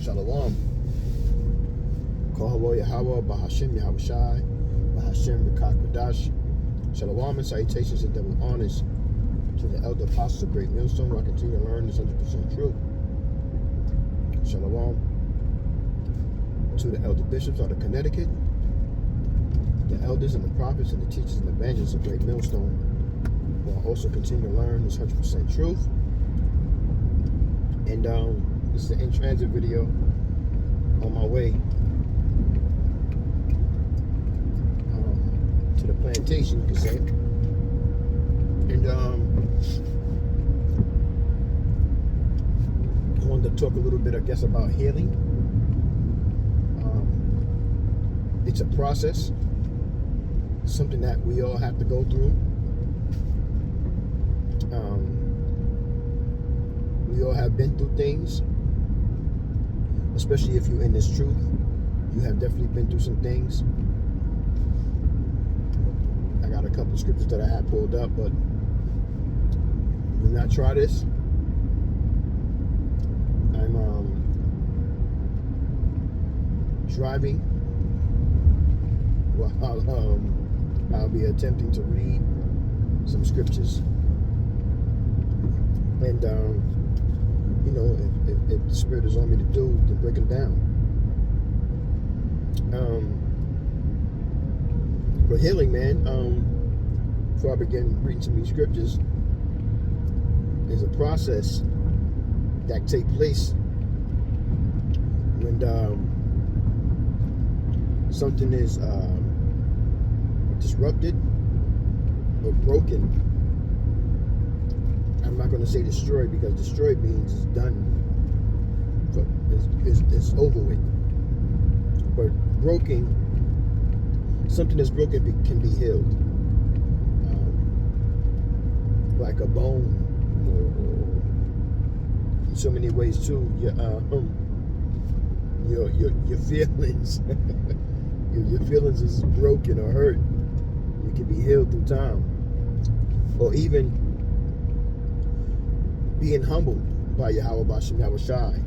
Shalom. Kohalo Yahweh, Bahashim Yahweh Shai, Bahashim Rakak Radash. Shalom and salutations and double honors to the elder apostles of Great Millstone, where I continue to learn this 100% truth. Shalom to the elder bishops out of Connecticut, the elders and the prophets and the teachers and evangelists of Great Millstone, where I also continue to learn this 100% truth. And this is an in-transit video on my way to the plantation, you could say. And I wanted to talk a little bit, I guess, about healing. It's a process, something that we all have to go through. We all have been through things, especially if you're in this truth. You have definitely been through some things. I got a couple of scriptures that I had pulled up, but do not try this. I'm driving while I'll be attempting to read some scriptures. And you know, if the Spirit is on me to do, then break them down. But healing, man, before I begin reading some of these scriptures, is a process that takes place when something is disrupted or broken. I'm not going to say destroyed, because destroyed means it's done, so it's over with. But broken, something that's broken can be healed, like a bone, or in so many ways too. Your feelings, your feelings is broken or hurt. It can be healed through time, or even being humbled by Yahweh Bashim Yahweh Shai.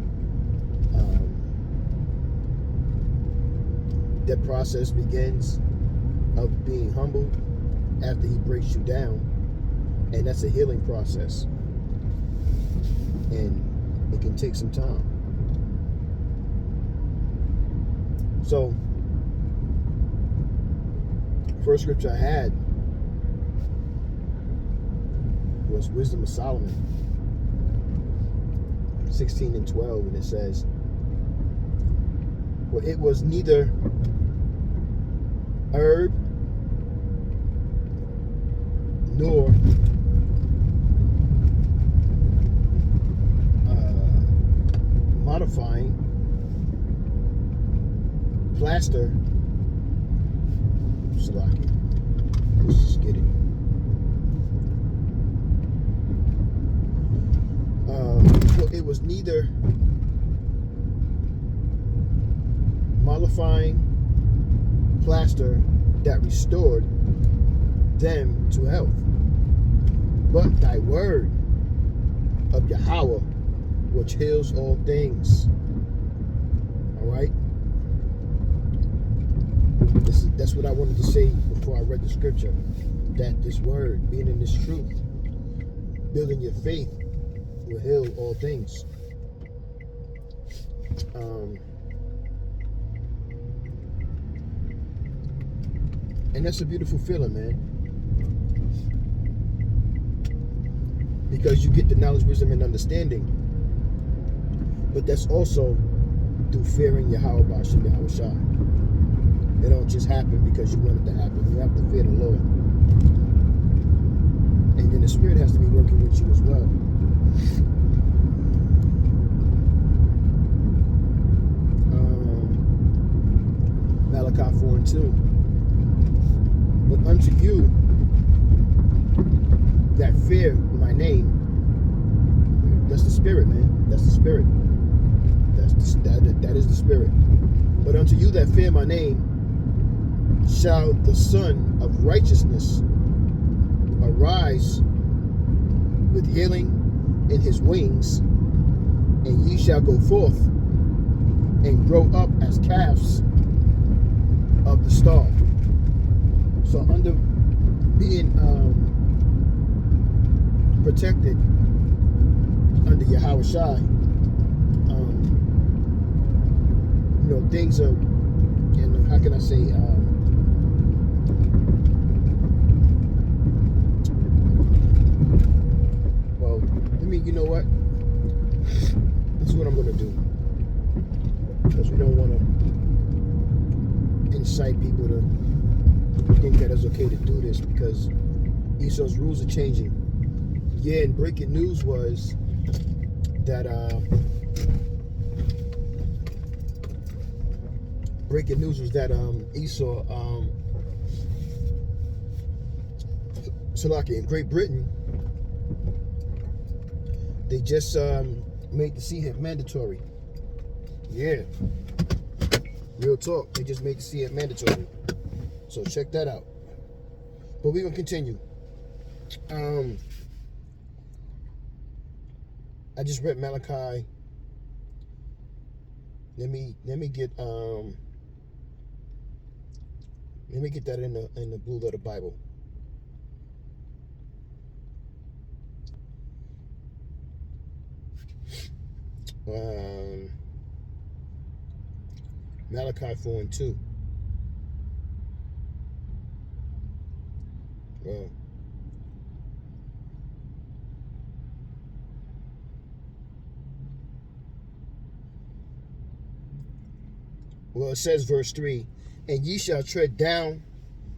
That process begins of being humbled after he breaks you down, and that's a healing process, and it can take some time. So, first scripture I had was Wisdom of Solomon 16 and 12, and it says, well, it was neither herb nor modifying plaster. Salaki. Let's just get it. Well, it was neither mollifying plaster that restored them to health, but thy word of Yahweh, which heals all things. All right? That's what I wanted to say before I read the scripture, that this word, being in this truth, building your faith, will heal all things. And that's a beautiful feeling, man, because you get the knowledge, wisdom, and understanding. But that's also through fearing Yahweh Bashim Yahweh Shai. It don't just happen because you want it to happen. You have to fear the Lord, and then the Spirit has to be working with you as well. Malachi 4 and 2. But unto you that fear my name, that's the Spirit, man. That's the Spirit. That is the Spirit. But unto you that fear my name shall the Son of Righteousness arise with healing in his wings, and ye shall go forth and grow up as calves of the star. So under being protected under Yahweh Shai, things are, how can I say, well, you know what? This is what I'm going to do. Because we don't want to incite people to think that it's okay to do this, because Esau's rules are changing. Yeah, and breaking news was that Esau, Salaki, in Great Britain, they just made the CHIP mandatory. Yeah, real talk. They just made the CHIP mandatory. So check that out. But we're gonna continue. I just read Malachi. Let me get that in the Blue Letter Bible. Malachi 4:2. Well, it says verse 3, and ye shall tread down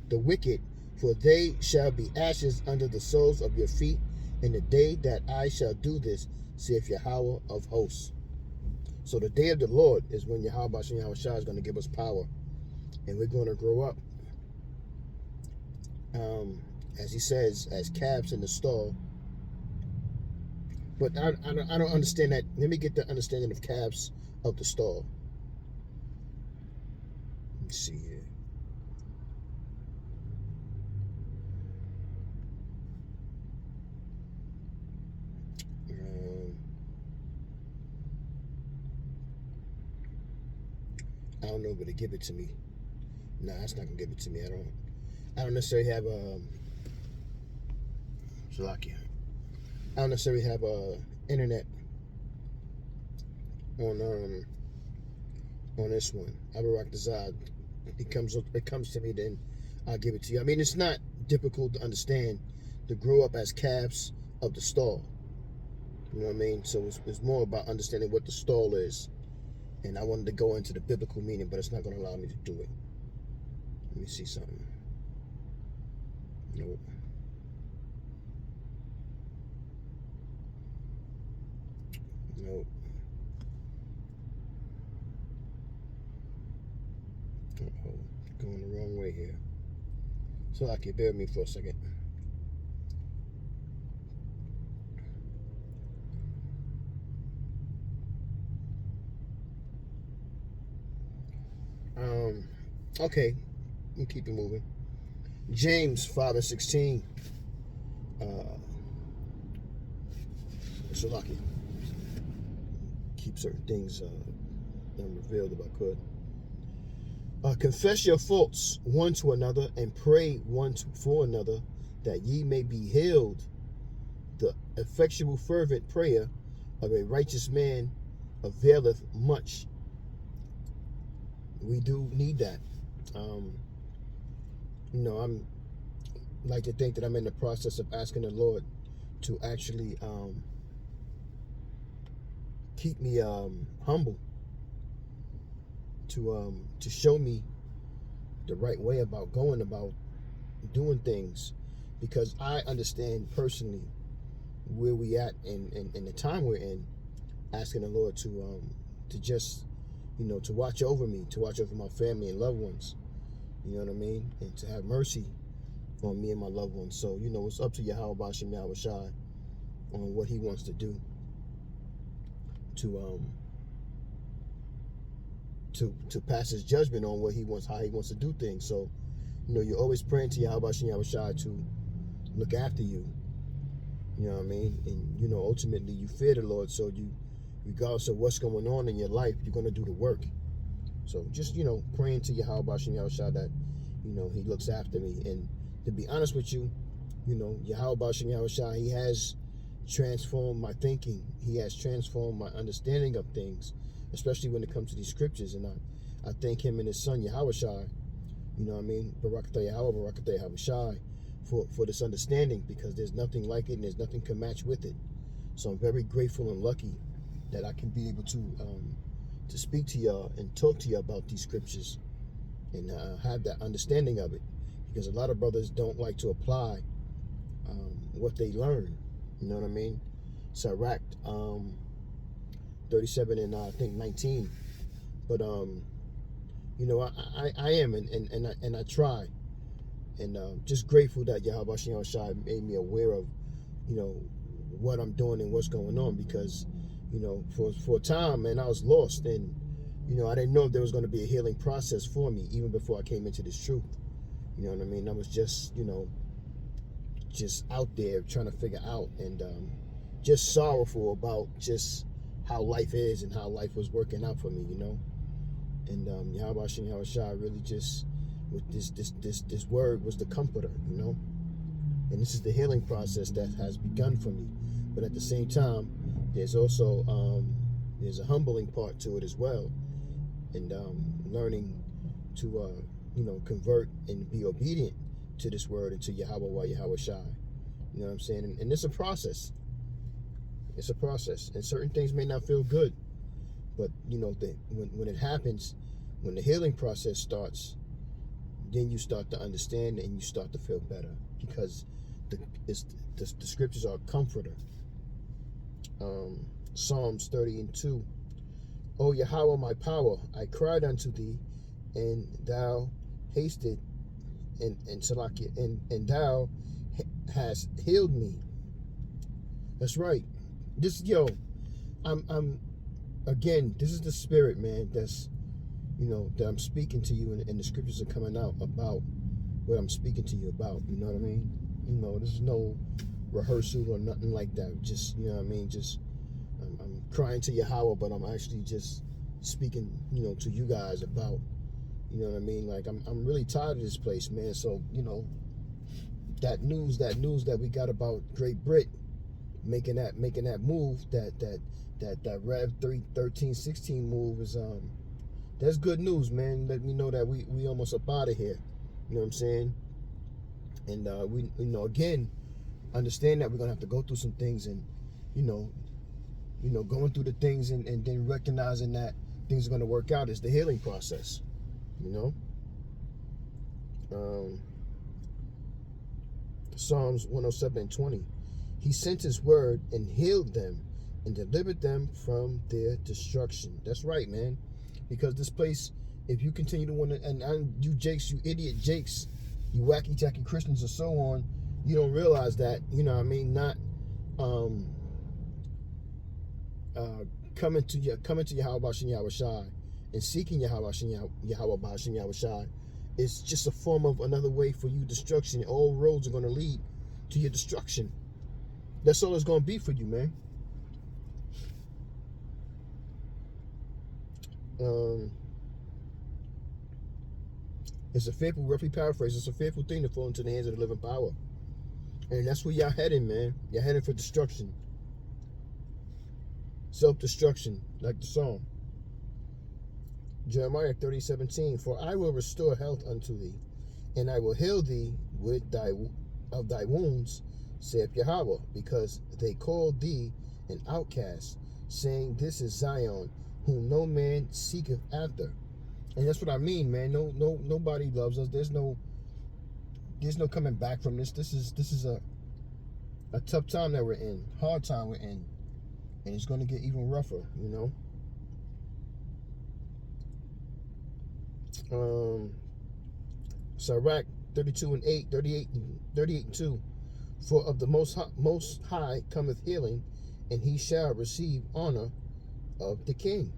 the wicked, for they shall be ashes under the soles of your feet in the day that I shall do this, saith Yahweh of hosts. So the day of the Lord is when Yahweh Bashem Yahushua is going to give us power, and we're going to grow up, as he says, as calves in the stall. But I don't understand that. Let me get the understanding of calves of the stall. Let's see here. I don't know, but they give it to me. Nah, that's not gonna give it to me. I don't necessarily have Shalakia. I don't necessarily have internet on this one. Abarak Dazad. It comes to me, then I'll give it to you. I mean, it's not difficult to understand to grow up as calves of the stall. You know what I mean? So it's more about understanding what the stall is. And I wanted to go into the biblical meaning, but it's not going to allow me to do it. Let me see something. Nope. Nope. Uh-oh. Going the wrong way here. So I can bear with me for a second. Okay, we'll keep it moving. James 5:16. Shalaki. Keep certain things unrevealed if I could. Confess your faults one to another and pray one for another, that ye may be healed. The effectual fervent prayer of a righteous man availeth much. We do need that. I'm like to think that I'm in the process of asking the Lord to actually keep me humble, to show me the right way about going about doing things, because I understand personally where we at in the time we're in, asking the Lord to just to watch over me, to watch over my family and loved ones, you know what I mean, and to have mercy on me and my loved ones. So it's up to Yahweh Bashem Yahweh Shai on what he wants to do to pass his judgment on what he wants, how he wants to do things. So you're always praying to Yahweh Bashem Yahweh Shai to look after you, you know what I mean, and ultimately you fear the Lord, so you, regardless of what's going on in your life, you're going to do the work. So just, praying to Yahweh Bashem Yahushua that, he looks after me. And to be honest with you, Yahweh Bashem Yahushua, he has transformed my thinking. He has transformed my understanding of things, especially when it comes to these scriptures. And I thank him and his son, Yahushua, Barakatah Yahweh, Barakatah Yahushua, for this understanding, because there's nothing like it and there's nothing can match with it. So I'm very grateful and lucky that I can be able to speak to y'all and talk to you about these scriptures and have that understanding of it, because a lot of brothers don't like to apply what they learn. You know what I mean? Sirach 37 and I think 19. But I am and I try, and just grateful that Yahweh Shai made me aware of what I'm doing and what's going on, because for a time, man, I was lost, and I didn't know if there was going to be a healing process for me even before I came into this truth. You know what I mean? I was just just out there trying to figure out, and just sorrowful about just how life is and how life was working out for me, and Yahweh Shai really just, with this word, was the comforter, and this is the healing process that has begun for me. But at the same time, there's also there's a humbling part to it as well, and learning to convert and be obedient to this word and to Yahweh Shai. You know what I'm saying? And it's a process. It's a process, and certain things may not feel good, but when it happens, when the healing process starts, then you start to understand and you start to feel better, because the scriptures are a comforter. Psalms 30:2. O Yahweh, my power, I cried unto thee, and thou hasted, and Salakia, and thou hast healed me. That's right. I'm again, this is the spirit, man, that's that I'm speaking to you, and the scriptures are coming out about what I'm speaking to you about. You know what I mean? There's no rehearsal or nothing like that. Just, just I'm crying to Yahweh, but I'm actually just speaking, to you guys about, like I'm really tired of this place, man. So, that news that we got about Great Britain making that move, that Rev 13:16 move is that's good news, man. Let me know that we almost up out of here. You know what I'm saying? And we again understand that we're gonna have to go through some things, and going through the things and then recognizing that things are gonna work out is the healing process. Psalms 107:20. He sent his word and healed them and delivered them from their destruction. That's right, man. Because this place, if you continue to want to, and you Jakes, you idiot Jakes, you wacky tacky Christians and so on, you don't realize that, not coming to Yahweh Bashem Yahushua and seeking Yahweh Bashem Yahushua is just a form of another way for you destruction. All roads are going to lead to your destruction. That's all it's going to be for you, man. It's a fearful, roughly paraphrase, it's a fearful thing to fall into the hands of the living power. And that's where y'all heading, man. You're heading for destruction. Self-destruction, like the song. Jeremiah 30:17. For I will restore health unto thee, and I will heal thee of thy wounds, saith Yahweh, because they called thee an outcast, saying, This is Zion, whom no man seeketh after. And that's what I mean, man. Nobody loves us. There's no coming back from this. This is a tough time that we're in, hard time we're in, and it's going to get even rougher, Sirach 32:8, 38:2. For of the most high cometh healing, and he shall receive honor of the king.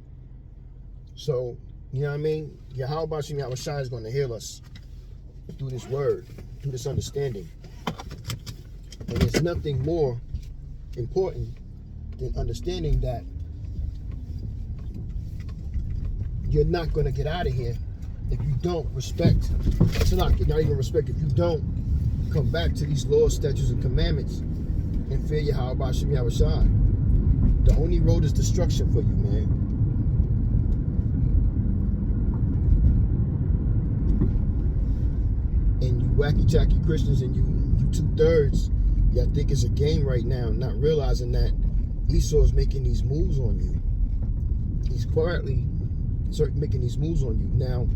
So, you know what I mean? Yahweh Bashem Yahushua is going to heal us through this word, through this understanding. And there's nothing more important than understanding that you're not going to get out of here if you don't respect. It's not even respect. If you don't come back to these laws, statutes, and commandments and fear Yahweh Ba'ashem Yahushai. The only road is destruction for you, man. And you wacky-jacky Christians and you 2/3, y'all think it's a game right now, not realizing that Esau is making these moves on you. He's quietly making these moves on you. Now,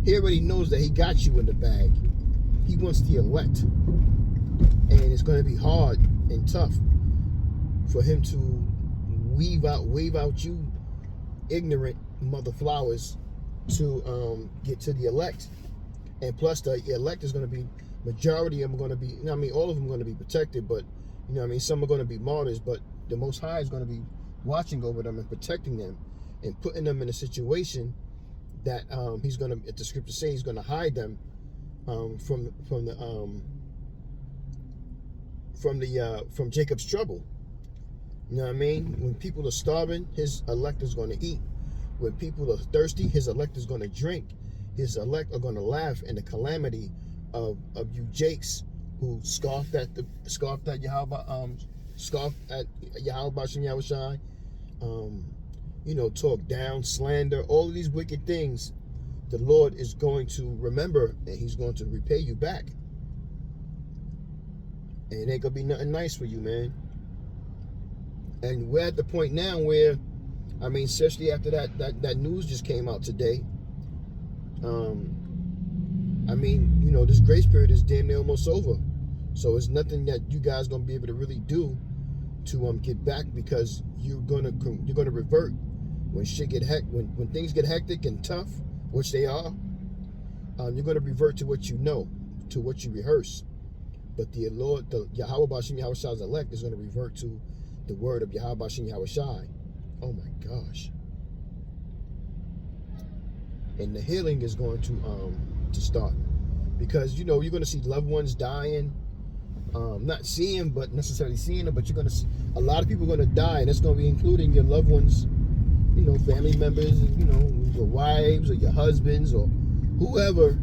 he already knows that he got you in the bag. He wants the elect. And it's going to be hard and tough for him to wave out you ignorant mother flowers to get to the elect. And plus the elect is going to be, majority of them are going to be, all of them are going to be protected, but some are going to be martyrs, but the Most High is going to be watching over them and protecting them and putting them in a situation that he's going to, the scripture says, he's going to hide them from Jacob's trouble. You know what I mean? When people are starving, his elect is going to eat. When people are thirsty, his elect is going to drink. His elect are going to laugh in the calamity of you Jakes who scoffed at Yahweh, scoffed at Yahweh Ba'ashem Yahushai, talk down, slander, all of these wicked things. The Lord is going to remember, and he's going to repay you back. And it ain't gonna be nothing nice for you, man. And we're at the point now where, especially after that news just came out today. This grace period is damn near almost over. So it's nothing that you guys gonna be able to really do to get back, because you're gonna revert when shit get when things get hectic and tough, which they are. You're gonna revert to what you know, to what you rehearse. But the Lord, the Yahweh Ba'ashem Yahushai's elect, is going to revert to the word of Yahweh Ba'ashem Yahushai. Oh my gosh! And the healing is going to start, because you're going to see loved ones dying, not seeing, but necessarily seeing them. But you're going to see a lot of people are going to die, and it's going to be including your loved ones, family members, your wives or your husbands or whoever.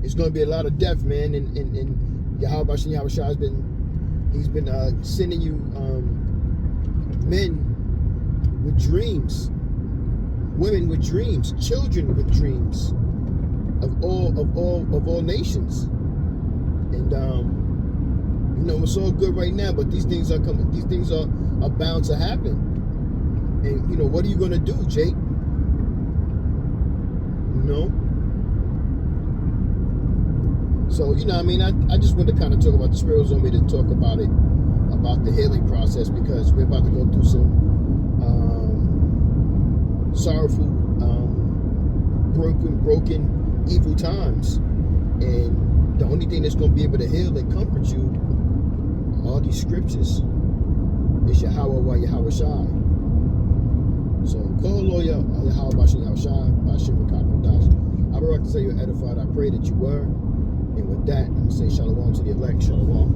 It's going to be a lot of death, man, and Yahweh Ba'ashem Yahushai he's been sending you men with dreams, women with dreams, children with dreams of all nations. And it's all good right now, but these things are coming. These things are bound to happen. And what are you gonna do, Jake? So, I just wanted to kind of talk about the Spirit was on me to talk about it, about the healing process, because we're about to go through some sorrowful, broken, evil times. And the only thing that's going to be able to heal and comfort you, all these scriptures, is Yahweh wa Yahweh Shai. So, call lawyer Yahweh Ba'ashem Yahushai, Ba'ashem Rakakadash. I would like to say you're edified. I pray that you were. And with that, I'm going to say shalom to the elect. Shalom.